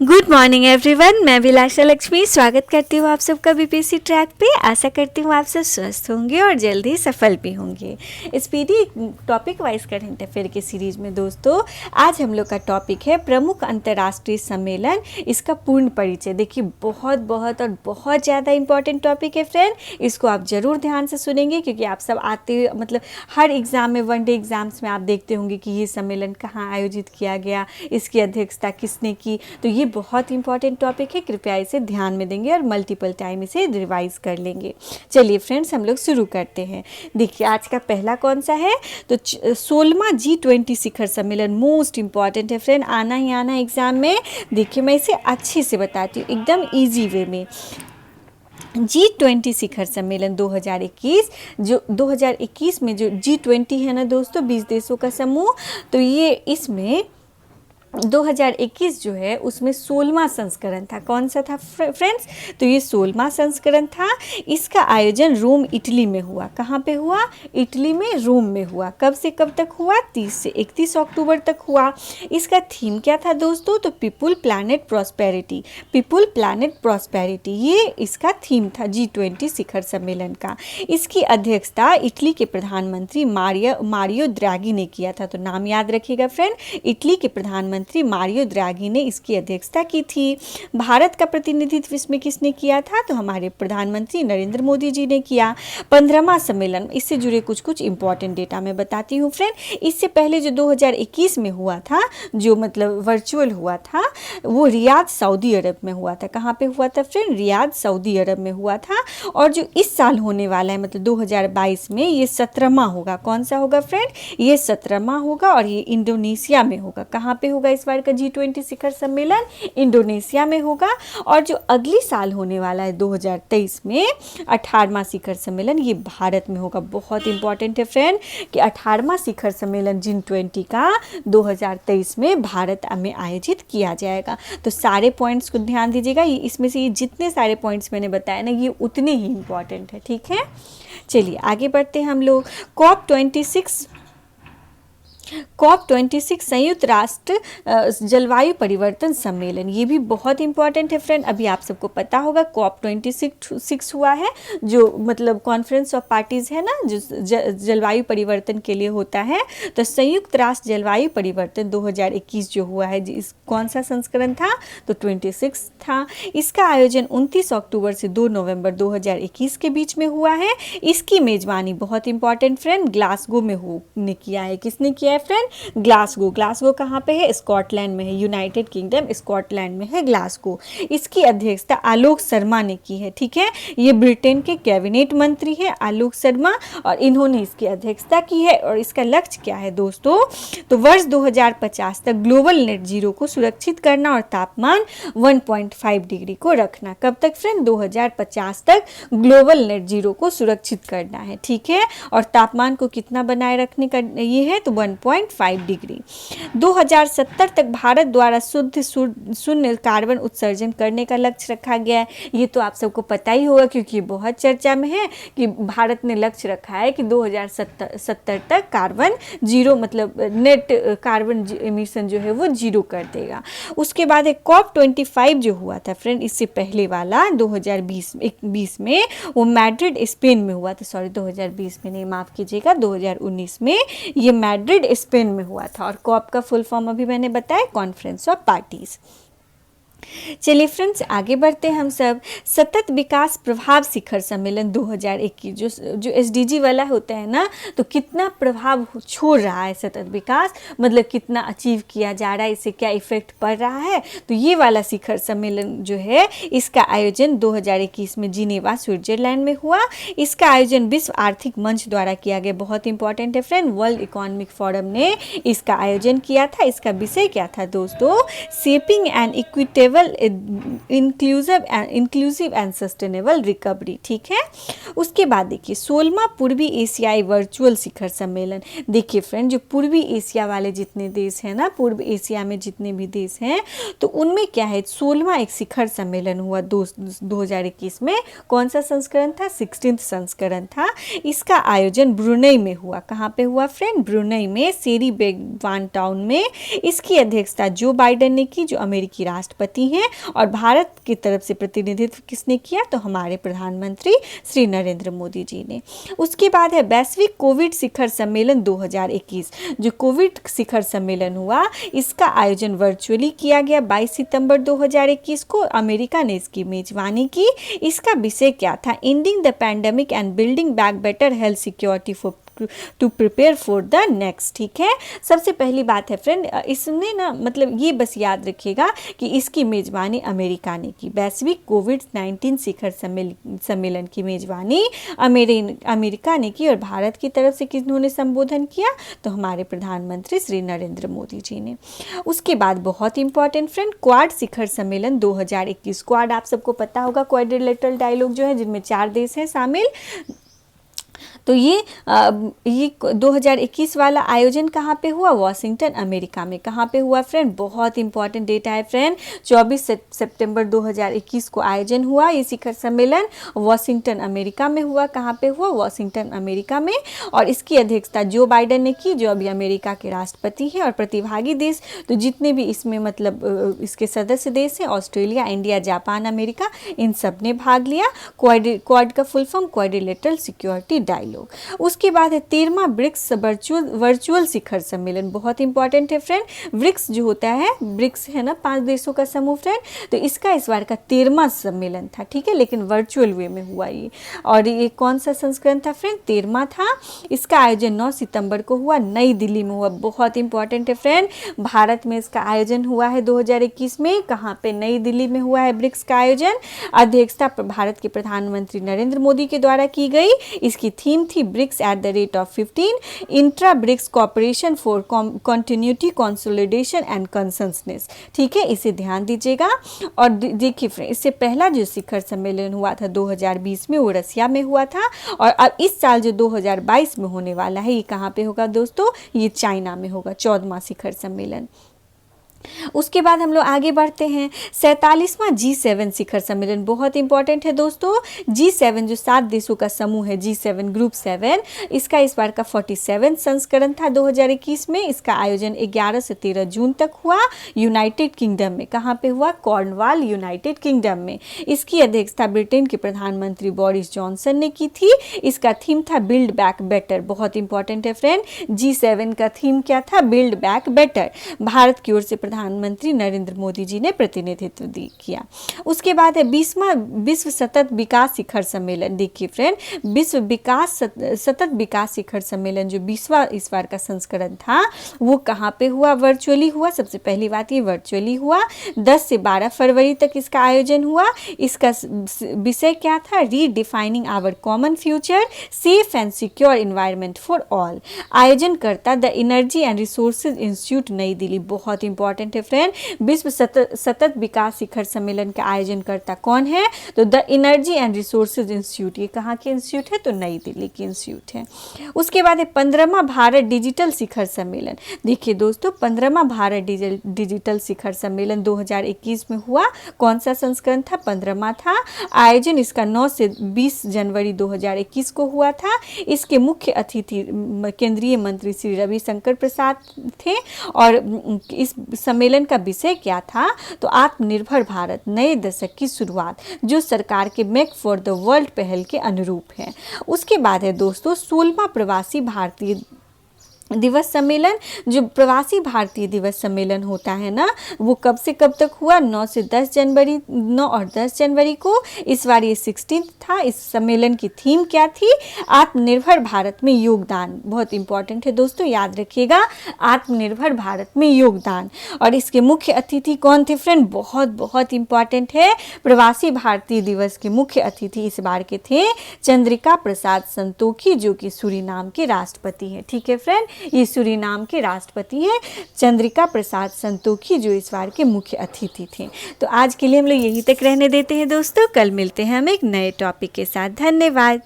Good morning everyone, मैं विलासा लक्ष्मी स्वागत करती हूँ आप सबका बीपीएससी ट्रैक पे। आशा करती हूँ आप सब स्वस्थ होंगे और जल्दी सफल भी होंगे। इस PD topic wise current affair की सीरीज में दोस्तों आज हम लोग का टॉपिक है प्रमुख अंतर्राष्ट्रीय सम्मेलन, इसका पूर्ण परिचय। देखिए बहुत और बहुत ज़्यादा इंपॉर्टेंट टॉपिक है फ्रेंड, इसको आप ज़रूर ध्यान से सुनेंगे क्योंकि आप सब आते मतलब हर एग्ज़ाम में वनडे एग्जाम्स में आप देखते होंगे कि ये सम्मेलन कहाँ आयोजित किया गया, इसकी अध्यक्षता किसने की। तो ये बहुत इंपॉर्टेंट टॉपिक है, कृपया इसे ध्यान में देंगे और मल्टीपल टाइम इसे रिवाइज कर लेंगे। चलिए फ्रेंड्स हम लोग शुरू करते हैं। देखिए आज का पहला कौन सा है, तो 16वां G20 शिखर सम्मेलन मोस्ट इंपॉर्टेंट है फ्रेंड, आना ही आना एग्जाम में। देखिए मैं इसे अच्छे से बताती हूँ एकदम ईजी वे में। G20 शिखर सम्मेलन 2021, जो 2021 में जो G20 है ना दोस्तों, 20 देशों का समूह, तो ये इसमें 2021 जो है उसमें 16वां संस्करण था। कौन सा था फ्रेंड्स, तो ये 16वां संस्करण था। इसका आयोजन रोम इटली में हुआ। कहाँ पे हुआ, इटली में, रोम में हुआ। कब से कब तक हुआ, 30 से 31 अक्टूबर तक हुआ। इसका थीम क्या था दोस्तों, तो people planet prosperity, people planet prosperity, ये इसका थीम था G20 शिखर सम्मेलन का। इसकी अध्यक्षता इटली के प्रधानमंत्री मारियो द्रागी ने किया था। तो नाम याद रखिएगा फ्रेंड, इटली के प्रधानमंत्री मारियो द्रागी ने इसकी अध्यक्षता की थी। भारत का प्रतिनिधित्व इसमें किसने किया था, तो हमारे प्रधानमंत्री नरेंद्र मोदी जी ने किया। 15वां सम्मेलन, इससे जुड़े कुछ इंपॉर्टेंट डेटा मैं बताती हूँ फ्रेंड। इससे पहले जो 2021 में हुआ था, जो मतलब वर्चुअल हुआ था, वो रियाद सऊदी अरब में हुआ था। कहाँ पे हुआ था फ्रेंड, रियाद सऊदी अरब में हुआ था। और जो इस साल होने वाला है मतलब 2022 में, ये 17वां होगा। कौन सा होगा फ्रेंड, ये 17वां होगा और ये इंडोनेशिया में होगा। कहाँ पे होगा इस बार का G20 शिखर सम्मेलन, इंडोनेशिया में होगा। और जो अगली साल होने वाला है 2023 में 18वां शिखर सम्मेलन, ये भारत में होगा। बहुत इंपॉर्टेंट है फ्रेंड कि 18वां शिखर सम्मेलन G20 का 2023 में भारत में आयोजित किया जाएगा। तो सारे पॉइंट्स को ध्यान दीजिएगा, ये इसमें से ये जितने सारे पॉइंट्स मैंने बताया ना, ये उतने ही इंपॉर्टेंट है, ठीक है। चलिए आगे बढ़ते हैं हम लोग। COP26 संयुक्त राष्ट्र जलवायु परिवर्तन सम्मेलन, ये भी बहुत इंपॉर्टेंट है फ्रेंड। अभी आप सबको पता होगा COP26 हुआ है, जो मतलब कॉन्फ्रेंस ऑफ पार्टीज है ना, जो जलवायु परिवर्तन के लिए होता है। तो संयुक्त राष्ट्र जलवायु परिवर्तन 2021 जो हुआ है, इस कौन सा संस्करण था, तो 26 था। इसका आयोजन 29 अक्टूबर से 2 नवंबर 2021 के बीच में हुआ है। इसकी मेजबानी बहुत इंपॉर्टेंट फ्रेंड ग्लासगो में ने किया है। किसने किया है फ्रेंड, ग्लासगो कहाँ पे है, स्कॉटलैंड में है, यूनाइटेड किंगडम स्कॉटलैंड में है ग्लासगो। इसकी अध्यक्षता आलोक शर्मा ने की है, ठीक है। ये ब्रिटेन के कैबिनेट मंत्री है आलोक शर्मा, और इन्होंने इसकी अध्यक्षता की है। और इसका लक्ष्य क्या है दोस्तों, तो वर्ष 2050 तक ग्लोबल नेट जीरो को सुरक्षित करना और तापमान 1.5 डिग्री को रखना। कब तक फ्रेंड, 2050 तक ग्लोबल नेट जीरो को सुरक्षित करना है, ठीक है। और तापमान को कितना बनाए रखने का ये है, तो 1.5 डिग्री। 2070 तक भारत द्वारा शुद्ध शून्य कार्बन उत्सर्जन करने का लक्ष्य रखा गया है। ये तो आप सबको पता ही होगा क्योंकि बहुत चर्चा में है कि भारत ने लक्ष्य रखा है कि 2070 तक कार्बन जीरो, मतलब नेट कार्बन एमिशन जो है वो जीरो कर देगा। उसके बाद एक COP25 जो हुआ था फ्रेंड, इससे पहले वाला 2020 में, वो मैड्रिड स्पेन में हुआ था। सॉरी 2020 में नहीं, माफ़ कीजिएगा, 2019 में ये मैड्रिड स्पेन में हुआ था। और कॉप का फुल फॉर्म अभी मैंने बताया, कॉन्फ्रेंस ऑफ पार्टीज। चलिए फ्रेंड्स आगे बढ़ते हैं हम सब। सतत विकास प्रभाव शिखर सम्मेलन 2021, जो SDG वाला होता है ना, तो कितना प्रभाव छोड़ रहा है सतत विकास, मतलब कितना अचीव किया जा रहा है, इससे क्या इफेक्ट पड़ रहा है। तो ये वाला शिखर सम्मेलन जो है, इसका आयोजन 2021 में जिनेवा स्विट्जरलैंड में हुआ। इसका आयोजन विश्व आर्थिक मंच द्वारा किया गया। बहुत इंपॉर्टेंट है फ्रेंड, वर्ल्ड इकोनॉमिक फोरम ने इसका आयोजन किया था। इसका विषय क्या था दोस्तों, shaping and equitable inclusive and sustainable recovery, ठीक है। उसके बाद देखिए 16वां पूर्वी एशियाई वर्चुअल शिखर सम्मेलन। देखिए फ्रेंड, जो पूर्वी एशिया वाले जितने देश हैं ना, पूर्व एशिया में जितने भी देश हैं, तो उनमें क्या है, 16वां एक शिखर सम्मेलन हुआ 2021 में। कौन सा संस्करण था, 16वां संस्करण था। इसका आयोजन ब्रुनेई में हुआ। कहाँ पे हुआ फ्रेंड, ब्रुनेई में, सेरी बेगवान टाउन में। इसकी अध्यक्षता जो बाइडेन ने की, जो अमेरिकी राष्ट्रपति की हैं और भारत की तरफ से प्रतिनिधित्व किसने किया, तो हमारे प्रधानमंत्री श्री नरेंद्र मोदी जी ने। उसके बाद है वैश्विक कोविड शिखर सम्मेलन 2021। जो कोविड शिखर सम्मेलन हुआ इसका आयोजन वर्चुअली किया गया 22 सितंबर 2021 को। अमेरिका ने इसकी मेजबानी की। इसका विषय क्या था, ending the pandemic and building back better health security for to prepare for the next. ठीक है, सबसे पहली बात है फ्रेंड, इसमें ना मतलब ये बस याद रखिएगा कि इसकी मेजबानी अमेरिका ने की। वैश्विक कोविड-19 शिखर सम्मेलन की मेजबानी अमेरिका ने की और भारत की तरफ से किन्होंने संबोधन किया, तो हमारे प्रधानमंत्री श्री नरेंद्र मोदी जी ने। उसके बाद बहुत इंपॉर्टेंट फ्रेंड, क्वाड शिखर सम्मेलन 2021। क्वाड आप सबको पता होगा, क्वाड्रिलेटरल डायलॉग जो है जिनमें 4 देश हैं शामिल। तो ये 2021 वाला आयोजन कहाँ पे हुआ, वाशिंगटन अमेरिका में। कहाँ पे हुआ फ्रेंड, बहुत इंपॉर्टेंट डेटा है फ्रेंड, 24 सितंबर 2021 को आयोजन हुआ ये शिखर सम्मेलन, वाशिंगटन अमेरिका में हुआ। कहाँ पे हुआ, वाशिंगटन अमेरिका में। और इसकी अध्यक्षता जो बाइडेन ने की, जो अभी अमेरिका के राष्ट्रपति हैं। और प्रतिभागी देश तो जितने भी इसमें मतलब इसके सदस्य देश हैं, ऑस्ट्रेलिया, इंडिया, जापान, अमेरिका, इन सब ने भाग लिया। क्वाड का full form quadrilateral security dialogue. उसके बाद है 13वां ब्रिक्स वर्चुअल शिखर सम्मेलन। बहुत इंपॉर्टेंट है फ्रेंड, ब्रिक्स जो होता है, ब्रिक्स है ना 5 देशों का समूह फ्रेंड, तो इसका इस बार का 13वां सम्मेलन था। ठीक है, लेकिन वर्चुअल वे में हुआ ये। और ये कौन सा संस्करण था फ्रेंड, 13वां था। इसका आयोजन 9 सितंबर को हुआ, नई दिल्ली में हुआ। बहुत इंपॉर्टेंट है फ्रेंड, भारत में इसका आयोजन हुआ है 2021 में। कहाँ पे, नई दिल्ली में हुआ है ब्रिक्स का आयोजन। अध्यक्षता भारत के प्रधानमंत्री नरेंद्र मोदी के द्वारा की गई। इसकी थीम थी BRICS at the rate of 15, intra BRICS cooperation for continuity, consolidation and consensus. ठीक है, इसे ध्यान दीजिएगा। और देखिए फ्रेंड, इससे पहला जो शिखर सम्मेलन हुआ था 2020 में, वो रसिया में हुआ था। और अब इस साल जो 2022 में होने वाला है, ये कहाँ पे होगा दोस्तों, ये चाइना में होगा, 14वां शिखर सम्मेलन। उसके बाद हम लोग आगे बढ़ते हैं, 47वां G7 शिखर सम्मेलन। बहुत इंपॉर्टेंट है दोस्तों, G7 जो 7 देशों का समूह है, G7 ग्रुप 7, इसका इस बार का 47 संस्करण था 2021 में। इसका आयोजन 11 से 13 जून तक हुआ यूनाइटेड किंगडम में। कहाँ पे हुआ, कॉर्नवाल, यूनाइटेड किंगडम में। इसकी अध्यक्षता ब्रिटेन के प्रधानमंत्री बोरिस जॉनसन ने की थी। इसका थीम था बिल्ड बैक बेटर। बहुत इंपॉर्टेंट है फ्रेंड, G7 का थीम क्या था, बिल्ड बैक बेटर। भारत की ओर से प्रधानमंत्री नरेंद्र मोदी जी ने प्रतिनिधित्व किया। उसके बाद है 20वां विश्व सतत विकास शिखर सम्मेलन। देखिए फ्रेंड, विश्व सतत विकास शिखर सम्मेलन जो 20वां इस बार का संस्करण था, वो कहाँ पे हुआ, वर्चुअली हुआ। सबसे पहली बात ये वर्चुअली हुआ, 10 से 12 फरवरी तक इसका आयोजन हुआ। इसका विषय क्या था, redefining our common future, safe and secure environment for all. आयोजनकर्ता the energy and resources institute, New Delhi. बहुत इंपॉर्टेंट है फ्रेंड, विश्व सतत विकास शिखर सम्मेलन का आयोजनकर्ता कौन है, तो the energy and resources institute. ये कहाँ के इंस्टीट्यूट है, तो नई दिल्ली के इंस्टीट्यूट है। उसके बाद है 15वां भारत डिजिटल शिखर सम्मेलन। देखिए दोस्तों, 15वां भारत डिजिटल शिखर सम्मेलन 2021 में हुआ। कौन सा संस्करण था, 15वां था। आयोजन इसका 9 से 20 जनवरी 2021 को हुआ था। इसके मुख्य अतिथि केंद्रीय मंत्री श्री रविशंकर प्रसाद थे। और इस सम्मेलन का विषय क्या था, तो आत्मनिर्भर भारत, नए दशक की शुरुआत, जो सरकार के मेक फॉर द वर्ल्ड पहल के अनुरूप है। उसके बाद है दोस्तों 16वां प्रवासी भारतीय दिवस सम्मेलन। जो प्रवासी भारतीय दिवस सम्मेलन होता है ना, वो कब से कब तक हुआ, 9 से 10 जनवरी, 9 और 10 जनवरी को। इस बार ये 16 था। इस सम्मेलन की थीम क्या थी, आत्मनिर्भर भारत में योगदान। बहुत इंपॉर्टेंट है दोस्तों, याद रखिएगा, आत्मनिर्भर भारत में योगदान। और इसके मुख्य अतिथि कौन थे फ्रेंड, बहुत बहुत इंपॉर्टेंट है, प्रवासी भारतीय दिवस के मुख्य अतिथि इस बार के थे चंद्रिका प्रसाद संतोखी, जो कि सूरीनाम के राष्ट्रपति हैं। ठीक है फ्रेंड, ये सूरीनाम के राष्ट्रपति हैं चंद्रिका प्रसाद संतोखी, जो इस बार के मुख्य अतिथि थे। तो आज के लिए हम लोग यहीं तक रहने देते हैं दोस्तों, कल मिलते हैं हम एक नए टॉपिक के साथ। धन्यवाद।